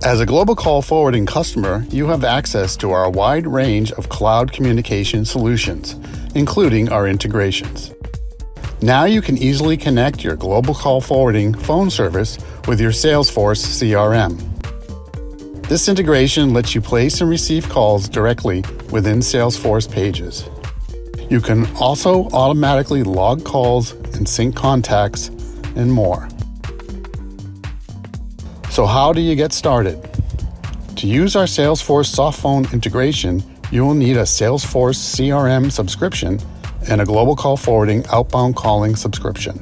As a global call forwarding customer, you have access to our wide range of cloud communication solutions, including our integrations. Now you can easily connect your global call forwarding phone service with your Salesforce CRM. This integration lets you place and receive calls directly within Salesforce pages. You can also automatically log calls and sync contacts and more. So how do you get started? To use our Salesforce softphone integration, you will need a Salesforce CRM subscription and a global call forwarding outbound calling subscription.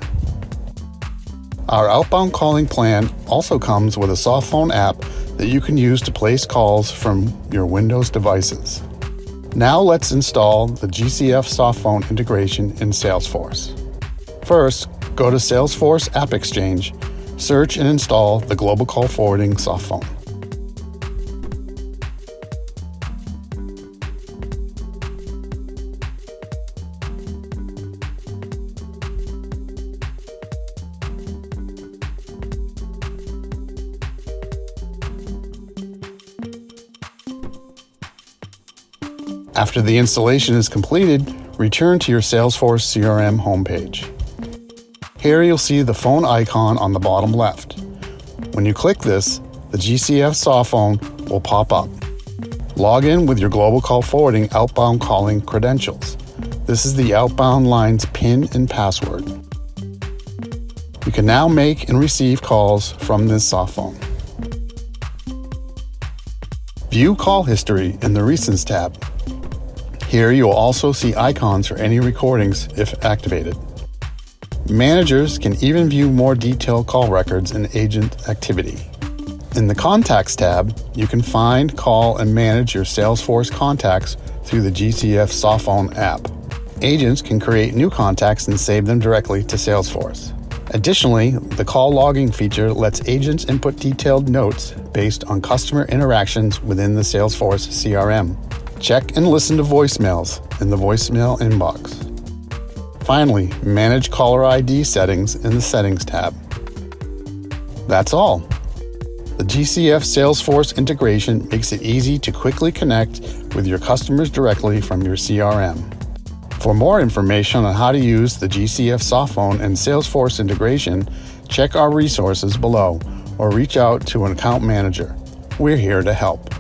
Our outbound calling plan also comes with a softphone app that you can use to place calls from your Windows devices. Now let's install the GCF softphone integration in Salesforce. First, go to Salesforce App Exchange, search and install the global call forwarding softphone. After the installation is completed, return to your Salesforce CRM homepage. Here you'll see the phone icon on the bottom left. When you click this, the GCF softphone will pop up. Log in with your global call forwarding outbound calling credentials. This is the outbound line's PIN and password. You can now make and receive calls from this softphone. View call history in the Recents tab. Here you will also see icons for any recordings if activated. Managers can even view more detailed call records and agent activity. In the Contacts tab, you can find, call, and manage your Salesforce contacts through the GCF softphone app. Agents can create new contacts and save them directly to Salesforce. Additionally, the call logging feature lets agents input detailed notes based on customer interactions within the Salesforce CRM. Check and listen to voicemails in the voicemail inbox. Finally, manage caller ID settings in the Settings tab. That's all. The GCF Salesforce integration makes it easy to quickly connect with your customers directly from your CRM. For more information on how to use the GCF softphone and Salesforce integration, check our resources below or reach out to an account manager. We're here to help.